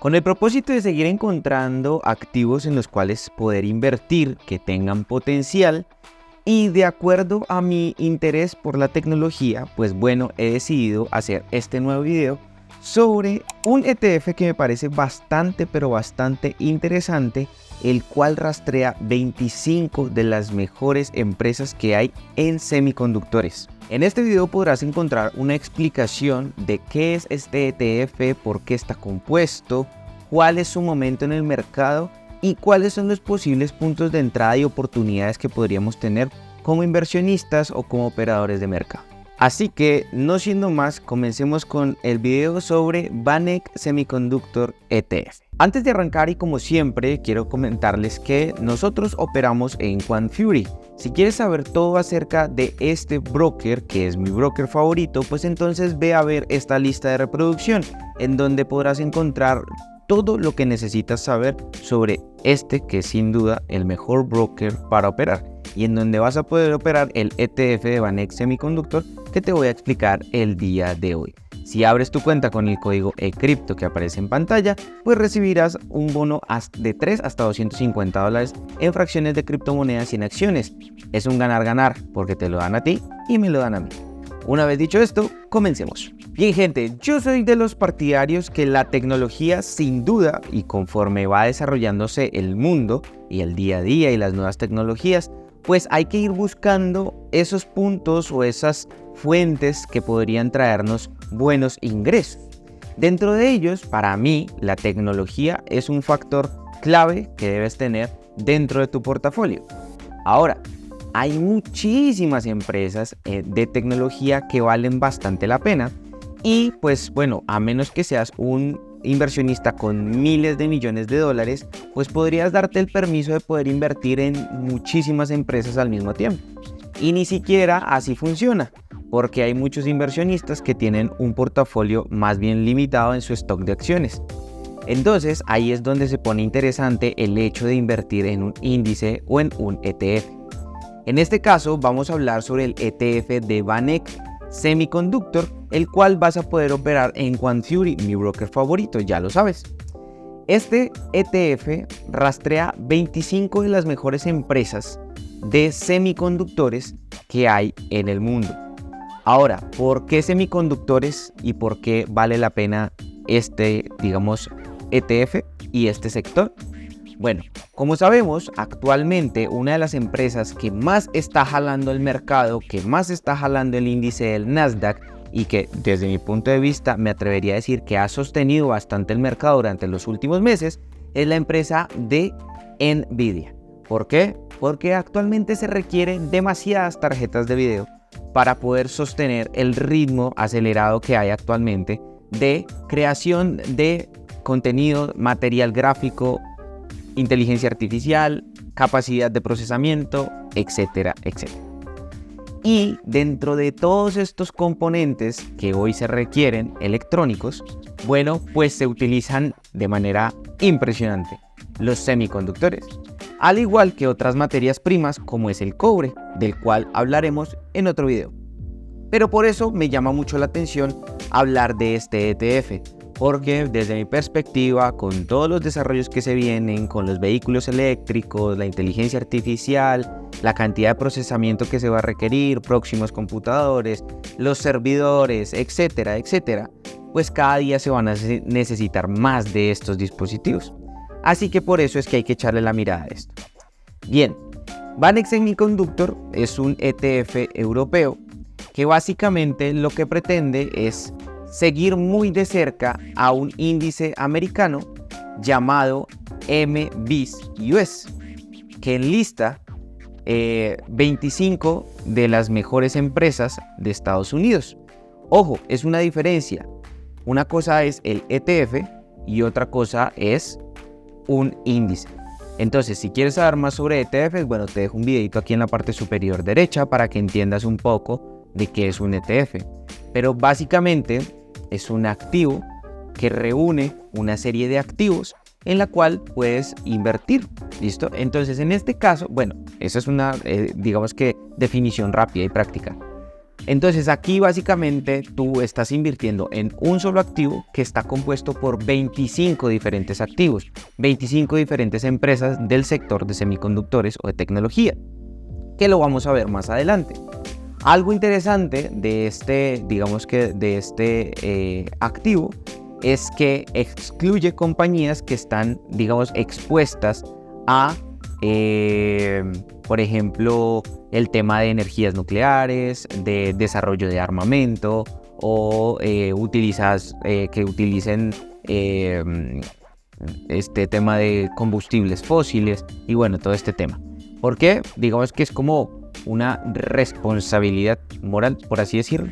Con el propósito de seguir encontrando activos en los cuales poder invertir que tengan potencial y de acuerdo a mi interés por la tecnología, pues bueno, he decidido hacer este nuevo video sobre un ETF que me parece bastante interesante, el cual rastrea 25 de las mejores empresas que hay en semiconductores. En este video podrás encontrar una explicación de qué es este ETF, por qué está compuesto, cuál es su momento en el mercado y cuáles son los posibles puntos de entrada y oportunidades que podríamos tener como inversionistas o como operadores de mercado. Así que, no siendo más, comencemos con el video sobre VanEck Semiconductor ETF. Antes de arrancar y como siempre, quiero comentarles que nosotros operamos en QuantFury. Si quieres saber todo acerca de este broker, que es mi broker favorito, pues entonces ve a ver esta lista de reproducción, en donde podrás encontrar todo lo que necesitas saber sobre este, que es sin duda el mejor broker para operar, y en donde vas a poder operar el ETF de VanEck Semiconductor que te voy a explicar el día de hoy. Si abres tu cuenta con el código ECRYPTO que aparece en pantalla, pues recibirás un bono de 3 hasta $250 en fracciones de criptomonedas y en acciones. Es un ganar-ganar porque te lo dan a ti y me lo dan a mí. Una vez dicho esto, comencemos. Bien gente, yo soy de los partidarios que la tecnología sin duda, y conforme va desarrollándose el mundo y el día a día y las nuevas tecnologías, pues hay que ir buscando esos puntos o esas fuentes que podrían traernos buenos ingresos. Dentro de ellos, para mí, la tecnología es un factor clave que debes tener dentro de tu portafolio. Ahora, hay muchísimas empresas de tecnología que valen bastante la pena y pues bueno, a menos que seas un inversionista con miles de millones de dólares, pues podrías darte el permiso de poder invertir en muchísimas empresas al mismo tiempo. Y ni siquiera así funciona, porque hay muchos inversionistas que tienen un portafolio más bien limitado en su stock de acciones. Entonces ahí es donde se pone interesante el hecho de invertir en un índice o en un ETF. En este caso vamos a hablar sobre el ETF de VanEck Semiconductor, el cual vas a poder operar en QuantFury, mi broker favorito, ya lo sabes. Este ETF rastrea 25 de las mejores empresas de semiconductores que hay en el mundo. Ahora, ¿por qué semiconductores y por qué vale la pena este, digamos, ETF y este sector? Bueno, como sabemos, actualmente una de las empresas que más está jalando el mercado, que más está jalando el índice del Nasdaq y que desde mi punto de vista me atrevería a decir que ha sostenido bastante el mercado durante los últimos meses, es la empresa de Nvidia. ¿Por qué? Porque actualmente se requieren demasiadas tarjetas de video para poder sostener el ritmo acelerado que hay actualmente de creación de contenido, material gráfico, inteligencia artificial, capacidad de procesamiento, etcétera, etcétera. Y dentro de todos estos componentes que hoy se requieren electrónicos, bueno, pues se utilizan de manera impresionante los semiconductores, al igual que otras materias primas como es el cobre, del cual hablaremos en otro video. Pero por eso me llama mucho la atención hablar de este ETF, porque desde mi perspectiva, con todos los desarrollos que se vienen, con los vehículos eléctricos, la inteligencia artificial, la cantidad de procesamiento que se va a requerir, próximos computadores, los servidores, etcétera, etcétera, pues cada día se van a necesitar más de estos dispositivos. Así que por eso es que hay que echarle la mirada a esto. Bien, VanEck Semiconductor es un ETF europeo que básicamente lo que pretende es seguir muy de cerca a un índice americano llamado MBIS US, que enlista 25 de las mejores empresas de Estados Unidos. Ojo, es una diferencia. Una cosa es el ETF y otra cosa es un índice. Entonces, si quieres saber más sobre ETFs, bueno, te dejo un videito aquí en la parte superior derecha para que entiendas un poco de qué es un ETF. Pero básicamente es un activo que reúne una serie de activos en la cual puedes invertir. ¿Listo? Entonces, en este caso, bueno, esa es una, digamos que definición rápida y práctica. Entonces aquí básicamente tú estás invirtiendo en un solo activo que está compuesto por 25 diferentes activos, 25 diferentes empresas del sector de semiconductores o de tecnología, que lo vamos a ver más adelante. Algo interesante de este, activo es que excluye compañías que están, expuestas a, por ejemplo, el tema de energías nucleares, de desarrollo de armamento o que utilicen este tema de combustibles fósiles y bueno, todo este tema. ¿Por qué? Digamos que es como una responsabilidad moral, por así decirlo.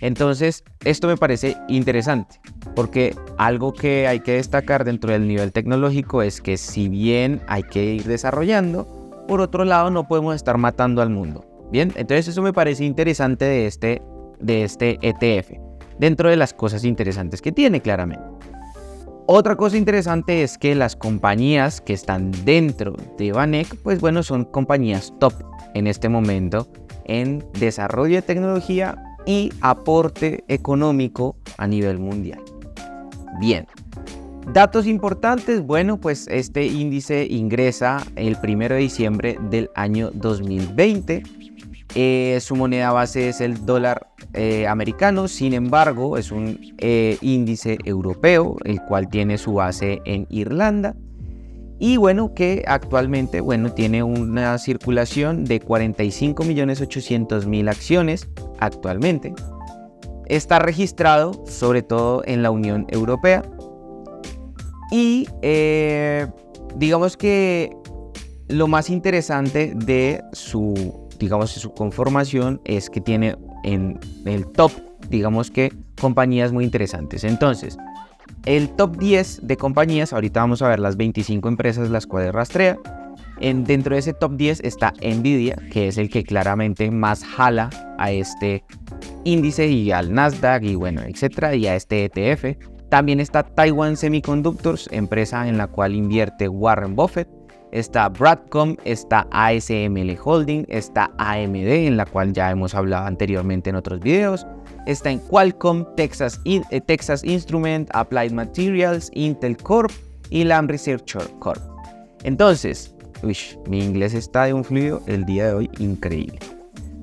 Entonces, esto me parece interesante, porque algo que hay que destacar dentro del nivel tecnológico es que si bien hay que ir desarrollando, por otro lado no podemos estar matando al mundo. Bien, entonces eso me parece interesante de este ETF, dentro de las cosas interesantes que tiene claramente. Otra cosa interesante es que las compañías que están dentro de VanEck, pues bueno, son compañías top en este momento en desarrollo de tecnología y aporte económico a nivel mundial. Bien, datos importantes, bueno, pues este índice ingresa el 1 de diciembre del año 2020. Su moneda base es el dólar americano, sin embargo es un índice europeo, el cual tiene su base en Irlanda. Y bueno, que actualmente tiene una circulación de 45.800.000 acciones actualmente. Está registrado sobre todo en la Unión Europea. Y digamos que lo más interesante de su conformación es que tiene en el top, compañías muy interesantes. Entonces, el top 10 de compañías, ahorita vamos a ver las 25 empresas las cuales rastrea. Dentro de ese top 10 está Nvidia, que es el que claramente más jala a este índice y al Nasdaq y bueno, etcétera, y a este ETF. También está Taiwan Semiconductors, empresa en la cual invierte Warren Buffett. Está Broadcom, está ASML Holding, está AMD, en la cual ya hemos hablado anteriormente en otros videos. Está en Qualcomm, Texas Instruments, Applied Materials, Intel Corp y Lam Research Corp. Entonces, mi inglés está de un fluido el día de hoy increíble.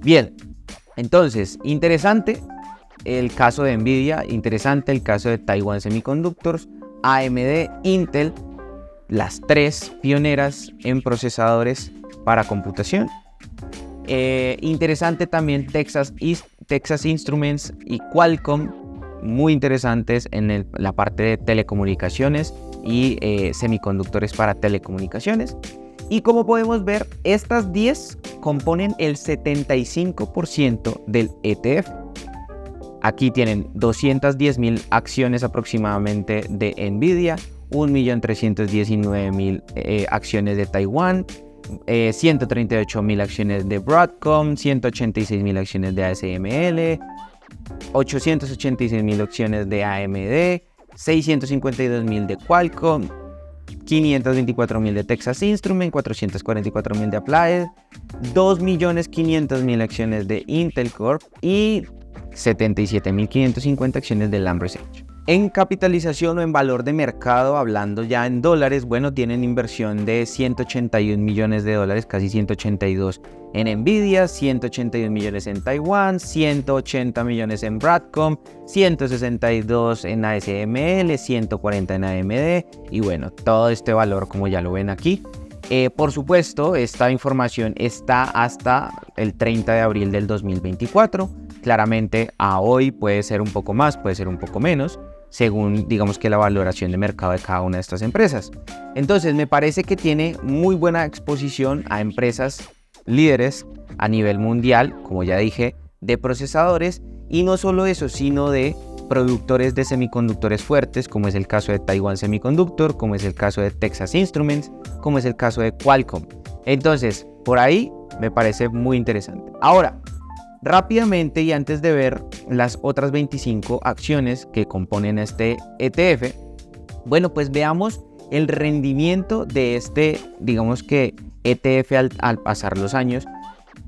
Bien, entonces, interesante el caso de Nvidia, interesante el caso de Taiwan Semiconductors, AMD, Intel, las tres pioneras en procesadores para computación. Interesante también Texas Instruments y Qualcomm, muy interesantes en la parte de telecomunicaciones y semiconductores para telecomunicaciones. Y como podemos ver, estas 10 componen el 75% del ETF. Aquí tienen 210.000 acciones aproximadamente de Nvidia, 1.319.000 acciones de Taiwan, 138.000 acciones de Broadcom, 186.000 acciones de ASML, 886.000 acciones de AMD, 652.000 de Qualcomm, 524.000 de Texas Instruments, 444.000 de Applied, 2.500.000 acciones de Intel Corp y 77.550 acciones de Lam Research. En capitalización o en valor de mercado, hablando ya en dólares, tienen inversión de 181 millones de dólares, casi 182 en Nvidia, 181 millones en Taiwan, 180 millones en Broadcom, 162 en ASML, 140 en AMD y todo este valor como ya lo ven aquí. Por supuesto, esta información está hasta el 30 de abril del 2024. Claramente a hoy puede ser un poco más, puede ser un poco menos, según que la valoración de mercado de cada una de estas empresas. Entonces me parece que tiene muy buena exposición a empresas líderes a nivel mundial, como ya dije, de procesadores, y no solo eso, sino de productores de semiconductores fuertes, como es el caso de Taiwan Semiconductor, como es el caso de Texas Instruments, como es el caso de Qualcomm. Entonces, por ahí me parece muy interesante. Ahora, rápidamente y antes de ver las otras 25 acciones que componen este ETF, pues veamos el rendimiento de este, ETF al pasar los años.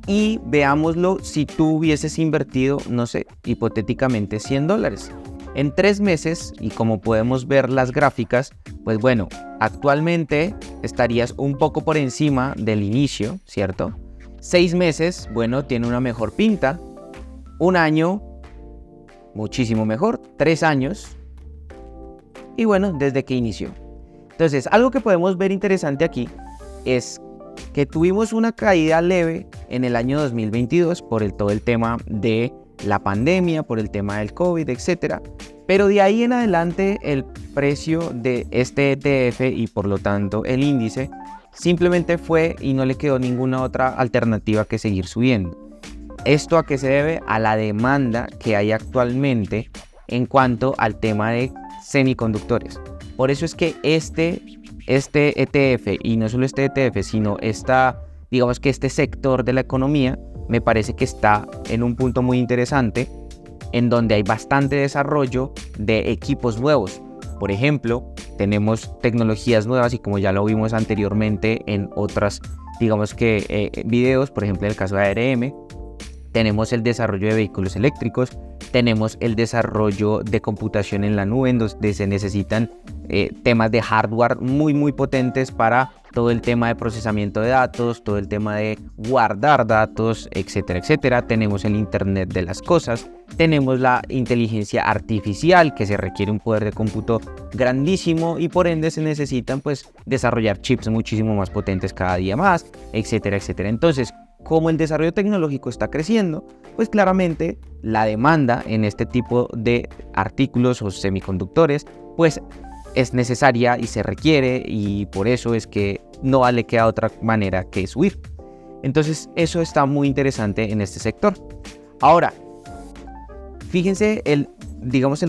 Y veámoslo si tú hubieses invertido, no sé, hipotéticamente $100. En 3 meses, y como podemos ver las gráficas, pues bueno, actualmente estarías un poco por encima del inicio, ¿cierto? 6 meses, bueno, tiene una mejor pinta. 1 año, muchísimo mejor. 3 años, y bueno, desde que inició. Entonces, algo que podemos ver interesante aquí es que tuvimos una caída leve en el año 2022 por todo el tema de la pandemia, por el tema del COVID, etc. Pero de ahí en adelante el precio de este ETF y por lo tanto el índice simplemente fue y no le quedó ninguna otra alternativa que seguir subiendo. ¿Esto a qué se debe? A la demanda que hay actualmente en cuanto al tema de semiconductores. Por eso es que este ETF, y no solo este ETF, sino digamos que este sector de la economía, me parece que está en un punto muy interesante, en donde hay bastante desarrollo de equipos nuevos. Por ejemplo, tenemos tecnologías nuevas y como ya lo vimos anteriormente en otras, digamos que videos, por ejemplo en el caso de ARM, tenemos el desarrollo de vehículos eléctricos, tenemos el desarrollo de computación en la nube, en donde se necesitan temas de hardware muy potentes para todo el tema de procesamiento de datos, todo el tema de guardar datos, etcétera, etcétera. Tenemos el Internet de las cosas, tenemos la inteligencia artificial, que se requiere un poder de cómputo grandísimo y por ende se necesitan pues desarrollar chips muchísimo más potentes cada día más, etcétera, etcétera. Entonces, como el desarrollo tecnológico está creciendo, pues claramente la demanda en este tipo de artículos o semiconductores pues es necesaria y se requiere, y por eso es que no le queda otra manera que subir. Entonces eso está muy interesante en este sector. Ahora, fíjense el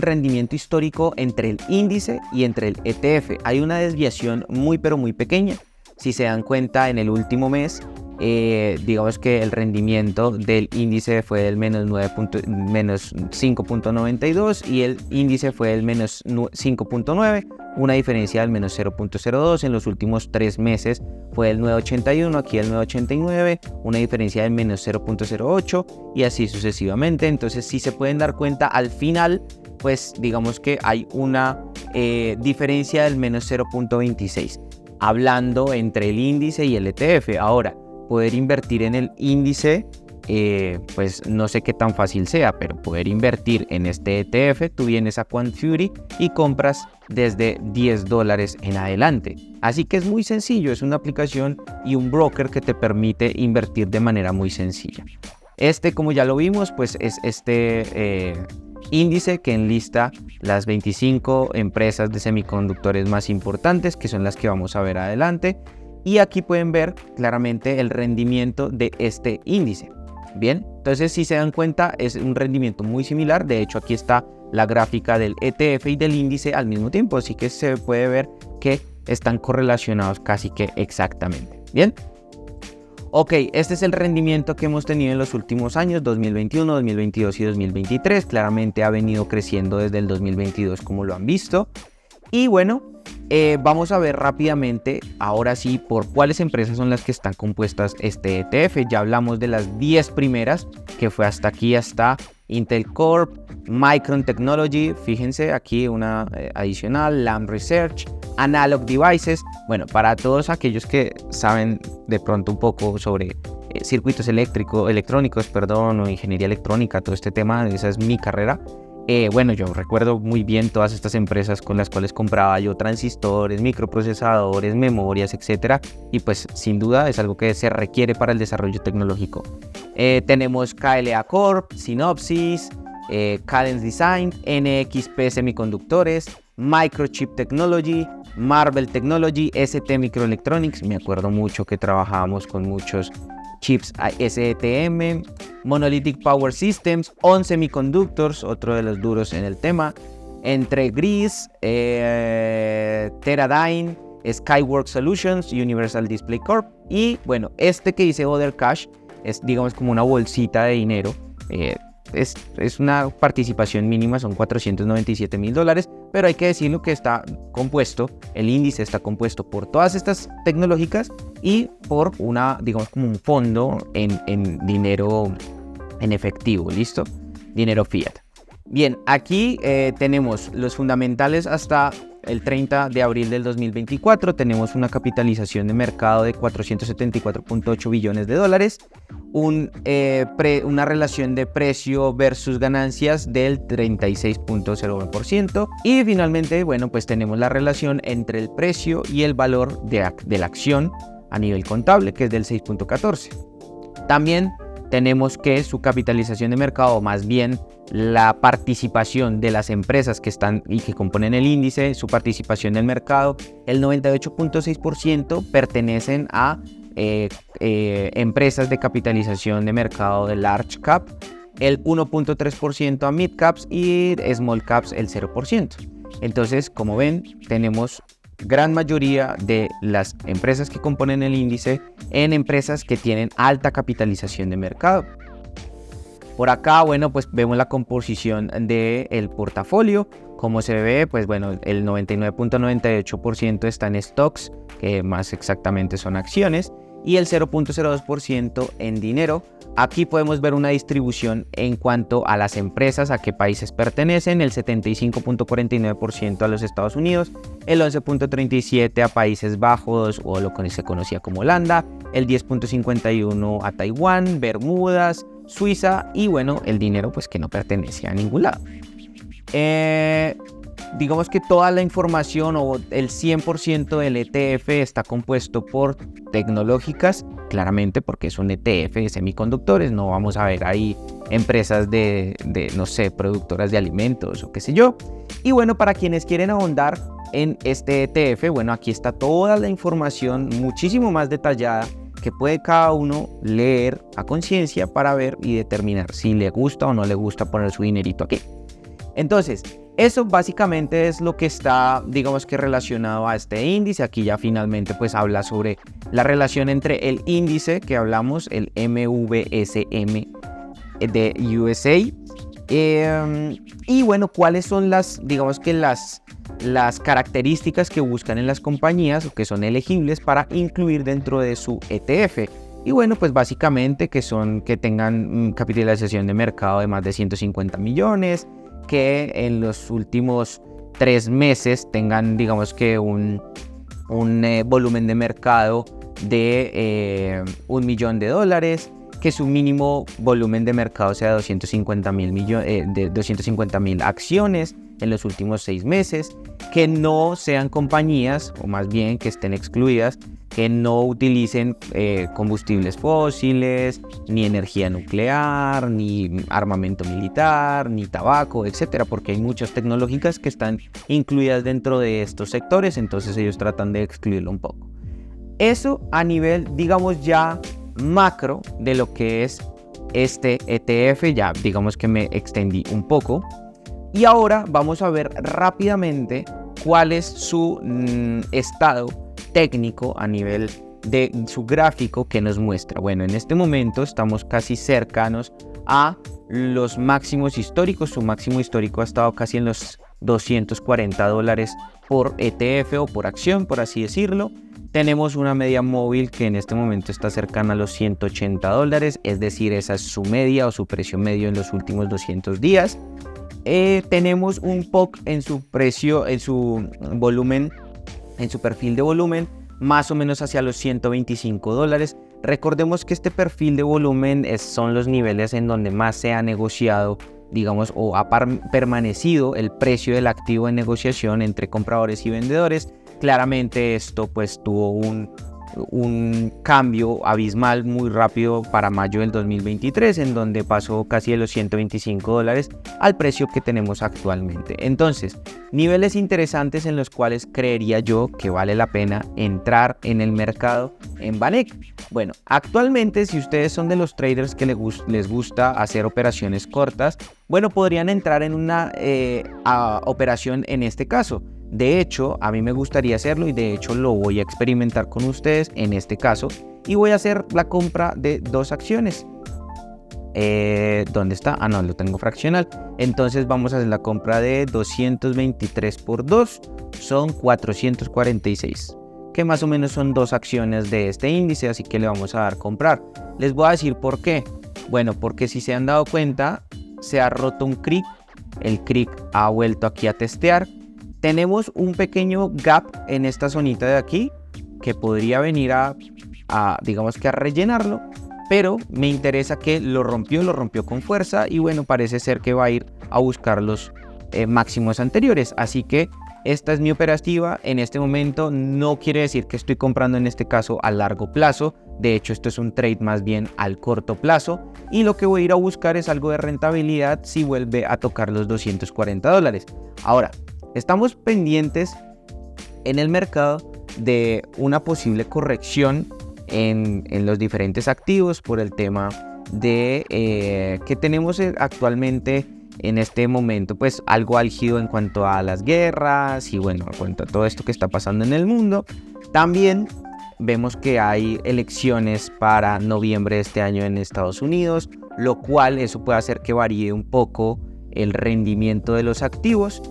rendimiento histórico entre el índice y entre el ETF. Hay una desviación muy pequeña. Si se dan cuenta, en el último mes digamos que el rendimiento del índice fue del menos 5.92 y el índice fue del menos 5.9, una diferencia del menos 0.02. En los últimos 3 meses fue del 9.81, aquí el 9.89, una diferencia del menos 0.08 y así sucesivamente. Entonces sí se pueden dar cuenta al final, pues digamos que hay una diferencia del menos 0.26, hablando entre el índice y el ETF. Ahora, poder invertir en el índice, pues no sé qué tan fácil sea, pero poder invertir en este ETF, tú vienes a QuantFury y compras desde $10 en adelante. Así que es muy sencillo, es una aplicación y un broker que te permite invertir de manera muy sencilla. Como ya lo vimos, pues es índice que enlista las 25 empresas de semiconductores más importantes, que son las que vamos a ver adelante. Y aquí pueden ver claramente el rendimiento de este índice. Bien, entonces si se dan cuenta es un rendimiento muy similar. De hecho, aquí está la gráfica del ETF y del índice al mismo tiempo, así que se puede ver que están correlacionados casi que exactamente. Bien. Ok, este es el rendimiento que hemos tenido en los últimos años, 2021, 2022 y 2023. Claramente ha venido creciendo desde el 2022, como lo han visto. Y bueno, vamos a ver rápidamente, ahora sí, por cuáles empresas son las que están compuestas este ETF. Ya hablamos de las 10 primeras, que fue hasta aquí, hasta Intel Corp, Micron Technology, fíjense aquí una adicional, Lam Research, Analog Devices. Bueno, para todos aquellos que saben de pronto un poco sobre circuitos electrónicos, o ingeniería electrónica, todo este tema, esa es mi carrera. Bueno, yo recuerdo muy bien todas estas empresas con las cuales compraba yo transistores, microprocesadores, memorias, etcétera, y pues sin duda es algo que se requiere para el desarrollo tecnológico. Tenemos KLA Corp, Synopsys, Cadence Design, NXP Semiconductores, Microchip Technology, Marvell Technology, ST Microelectronics. Me acuerdo mucho que trabajábamos con muchos chips STM, Monolithic Power Systems, ON Semiconductors, otro de los duros en el tema, entre Gris, Teradyne, Skyworks Solutions, Universal Display Corp. Y bueno, que dice Other Cash es, digamos, como una bolsita de dinero. Es una participación mínima, son $497,000, pero hay que decirlo que está compuesto, el índice está compuesto por todas estas tecnológicas y por una, digamos, como un fondo en dinero en efectivo, ¿listo? Dinero fiat. Bien, aquí tenemos los fundamentales hasta el 30 de abril del 2024. Tenemos una capitalización de mercado de 474.8 billones de dólares, una relación de precio versus ganancias del 36.01%, y finalmente, bueno, pues tenemos la relación entre el precio y el valor de la acción a nivel contable, que es del 6.14. También tenemos que su capitalización de mercado, más bien la participación de las empresas que están y que componen el índice, su participación del mercado, el 98.6% pertenecen a empresas de capitalización de mercado de large cap, el 1.3% a mid caps y small caps el 0%. Entonces, como ven, tenemos gran mayoría de las empresas que componen el índice en empresas que tienen alta capitalización de mercado. Por acá, bueno, pues vemos la composición del portafolio. Como se ve, pues bueno, el 99.98% está en stocks, que más exactamente son acciones, y el 0.02% en dinero. Aquí podemos ver una distribución en cuanto a las empresas, a qué países pertenecen: el 75.49% a los Estados Unidos, el 11.37% a Países Bajos o lo que se conocía como Holanda, el 10.51% a Taiwán, Bermudas, Suiza, y bueno, el dinero pues que no pertenece a ningún lado. Digamos que toda la información o el 100% del ETF está compuesto por tecnológicas, claramente porque es un ETF de semiconductores. No vamos a ver ahí empresas de no sé, productoras de alimentos o qué sé yo. Y bueno, para quienes quieren ahondar en este ETF, bueno, aquí está toda la información muchísimo más detallada que puede cada uno leer a conciencia para ver y determinar si le gusta o no le gusta poner su dinerito aquí. Entonces, eso básicamente es lo que está, digamos que relacionado a este índice. Aquí ya finalmente pues habla sobre la relación entre el índice que hablamos, el MVSM de USA, y bueno, cuáles son las, digamos que las características que buscan en las compañías o que son elegibles para incluir dentro de su ETF. Y bueno, pues básicamente que tengan capitalización de mercado de más de 150 millones, que en los últimos 3 meses tengan, digamos que un volumen de mercado de $1 millón, que su mínimo volumen de mercado sea 250.000 acciones en los últimos 6 meses, que no sean compañías, o más bien que estén excluidas, que no utilicen combustibles fósiles, ni energía nuclear, ni armamento militar, ni tabaco, etcétera, porque hay muchas tecnológicas que están incluidas dentro de estos sectores, entonces ellos tratan de excluirlo un poco. Eso a nivel, digamos, ya macro de lo que es este ETF, ya digamos que me extendí un poco. Y ahora vamos a ver rápidamente cuál es su estado técnico a nivel de su gráfico que nos muestra. Bueno, en este momento estamos casi cercanos a los máximos históricos. Su máximo histórico ha estado casi en los $240 por ETF o por acción, por así decirlo. Tenemos una media móvil que en este momento está cercana a los $180, es decir, esa es su media o su precio medio en los últimos 200 días. Tenemos un POC en su precio, en su volumen, en su perfil de volumen, más o menos hacia los $125. Recordemos que este perfil de volumen son los niveles en donde más se ha negociado, digamos, o ha permanecido el precio del activo en negociación entre compradores y vendedores. Claramente esto pues tuvo un cambio abismal muy rápido para mayo del 2023, en donde pasó casi de los $125 al precio que tenemos actualmente. Entonces, niveles interesantes en los cuales creería yo que vale la pena entrar en el mercado en VanEck. Bueno, actualmente, si ustedes son de los traders que les gusta hacer operaciones cortas, bueno, podrían entrar en una operación en este caso. De hecho, a mí me gustaría hacerlo y de hecho lo voy a experimentar con ustedes en este caso, y voy a hacer la compra de 2 acciones. ¿Dónde está? Ah, no, lo tengo fraccional. Entonces vamos a hacer la compra de 223 por 2, son 446. que más o menos son 2 acciones de este índice, así que le vamos a dar comprar. Les voy a decir por qué. Bueno, porque si se han dado cuenta, se ha roto un CRIC, el CRIC ha vuelto aquí a testear. Tenemos un pequeño gap en esta zonita de aquí, que podría venir digamos que a rellenarlo, pero me interesa que lo rompió con fuerza y bueno, parece ser que va a ir a buscar los máximos anteriores, así que esta es mi operativa en este momento. No quiere decir que estoy comprando en este caso a largo plazo, de hecho esto es un trade más bien al corto plazo y lo que voy a ir a buscar es algo de rentabilidad si vuelve a tocar los $240. Ahora, estamos pendientes en el mercado de una posible corrección en los diferentes activos por el tema de que tenemos actualmente en este momento, pues algo álgido en cuanto a las guerras y bueno, en cuanto a todo esto que está pasando en el mundo. También vemos que hay elecciones para noviembre de este año en Estados Unidos, lo cual eso puede hacer que varíe un poco el rendimiento de los activos.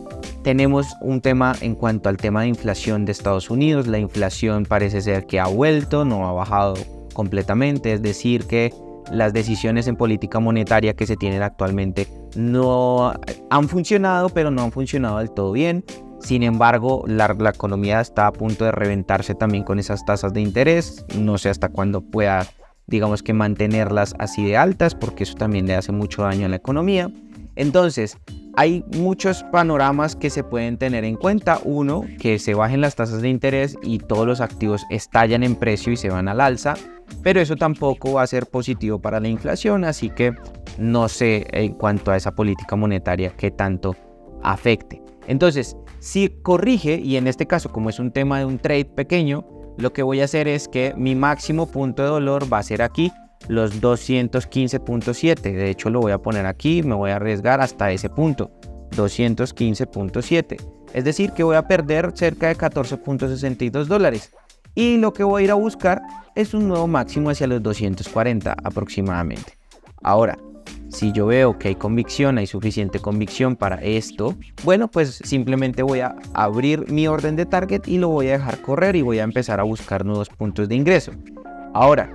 Tenemos un tema en cuanto al tema de inflación de Estados Unidos. La inflación parece ser que ha vuelto, no ha bajado completamente, es decir que las decisiones en política monetaria que se tienen actualmente no han funcionado, pero no han funcionado del todo bien. Sin embargo, la economía está a punto de reventarse también con esas tasas de interés. No sé hasta cuándo pueda, digamos que mantenerlas así de altas, porque eso también le hace mucho daño a la economía. Entonces, hay muchos panoramas que se pueden tener en cuenta. Uno, que se bajen las tasas de interés y todos los activos estallan en precio y se van al alza, pero eso tampoco va a ser positivo para la inflación, así que no sé en cuanto a esa política monetaria qué tanto afecte. Entonces, si corrige, y en este caso como es un tema de un trade pequeño, lo que voy a hacer es que mi máximo punto de dolor va a ser aquí, los 215.7. De hecho lo voy a poner aquí, me voy a arriesgar hasta ese punto, 215.7. Es decir que voy a perder cerca de $14.62. Y lo que voy a ir a buscar es un nuevo máximo hacia los 240 aproximadamente. Ahora, si yo veo que hay convicción, hay suficiente convicción para esto, bueno, pues simplemente voy a abrir mi orden de target y lo voy a dejar correr y voy a empezar a buscar nuevos puntos de ingreso. Ahora,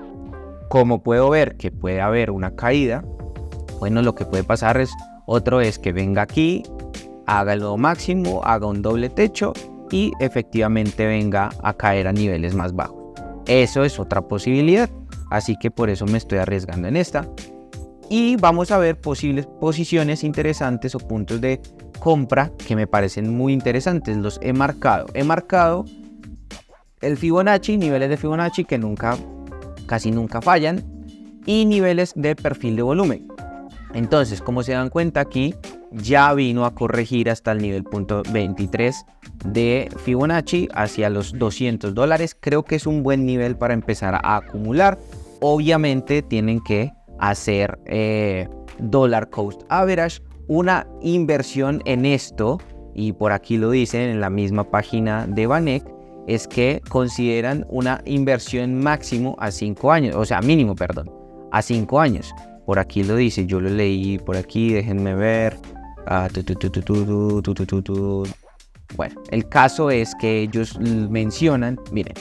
como puedo ver que puede haber una caída, bueno, lo que puede pasar es que venga aquí, haga el nuevo máximo, haga un doble techo y efectivamente venga a caer a niveles más bajos. Eso es otra posibilidad, así que por eso me estoy arriesgando en esta. Y vamos a ver posibles posiciones interesantes o puntos de compra que me parecen muy interesantes. Los he marcado. He marcado el Fibonacci, niveles de Fibonacci que casi nunca fallan, y niveles de perfil de volumen. Entonces, como se dan cuenta aquí, ya vino a corregir hasta el nivel punto 23 de Fibonacci hacia los $200. Creo que es un buen nivel para empezar a acumular. Obviamente tienen que hacer Dollar Cost Average, una inversión en esto, y por aquí lo dicen en la misma página de Vanek, es que consideran una inversión máximo a 5 años, o sea, mínimo, perdón, a 5 años. Por aquí lo dice, yo lo leí por aquí, déjenme ver. Bueno, el caso es que ellos mencionan, miren,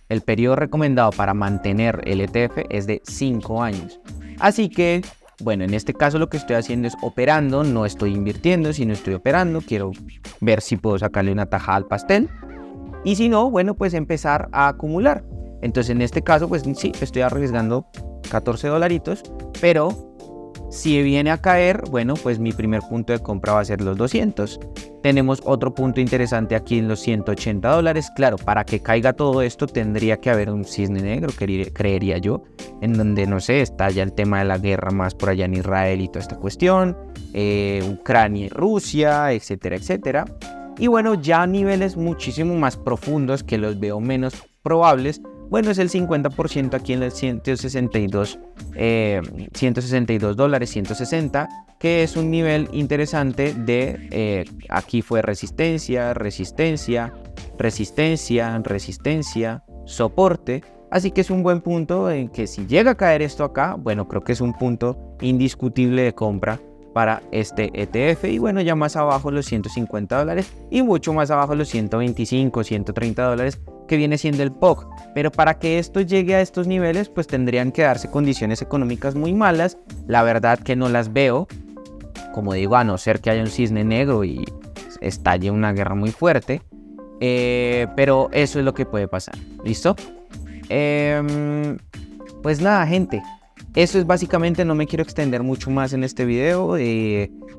el periodo recomendado para mantener el ETF es de 5 años. Así que, bueno, en este caso lo que estoy haciendo es operando, no estoy invirtiendo, sino estoy operando. Quiero ver si puedo sacarle una tajada al pastel. Y si no, bueno, pues empezar a acumular. Entonces en este caso, pues sí, estoy arriesgando $14, pero si viene a caer, bueno, pues mi primer punto de compra va a ser los 200. Tenemos otro punto interesante aquí en los $180. Claro, para que caiga todo esto tendría que haber un cisne negro, creería yo, en donde, no sé, está ya el tema de la guerra más por allá en Israel y toda esta cuestión, Ucrania y Rusia, etcétera, etcétera. Y bueno, ya a niveles muchísimo más profundos que los veo menos probables, bueno, es el 50% aquí en el $162, 160, que es un nivel interesante de, aquí fue resistencia, soporte. Así que es un buen punto en que si llega a caer esto acá, bueno, creo que es un punto indiscutible de compra para este ETF. Y bueno, ya más abajo los $150 y mucho más abajo los 125, $130 que viene siendo el POG. Pero para que esto llegue a estos niveles, pues tendrían que darse condiciones económicas muy malas. La verdad que no las veo. Como digo, a no ser que haya un cisne negro y estalle una guerra muy fuerte. Pero eso es lo que puede pasar. ¿Listo? Pues nada, gente. Eso es básicamente, no me quiero extender mucho más en este video.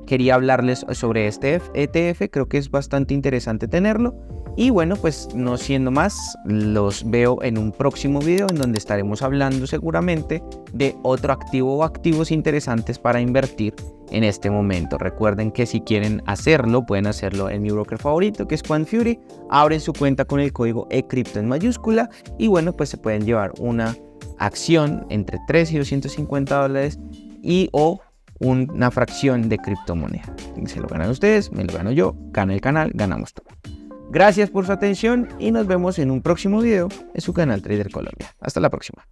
Quería hablarles sobre este ETF. Creo que es bastante interesante tenerlo. Y bueno, pues no siendo más, los veo en un próximo video en donde estaremos hablando seguramente de otro activo o activos interesantes para invertir en este momento. Recuerden que si quieren hacerlo, pueden hacerlo en mi broker favorito, que es QuantFury. Abren su cuenta con el código ECRYPTO en mayúscula y bueno, pues se pueden llevar una acción entre $3 y $250 y o una fracción de criptomoneda. Se lo ganan ustedes, me lo gano yo, gana el canal, ganamos todo. Gracias por su atención y nos vemos en un próximo video en su canal Trader Colombia. Hasta la próxima.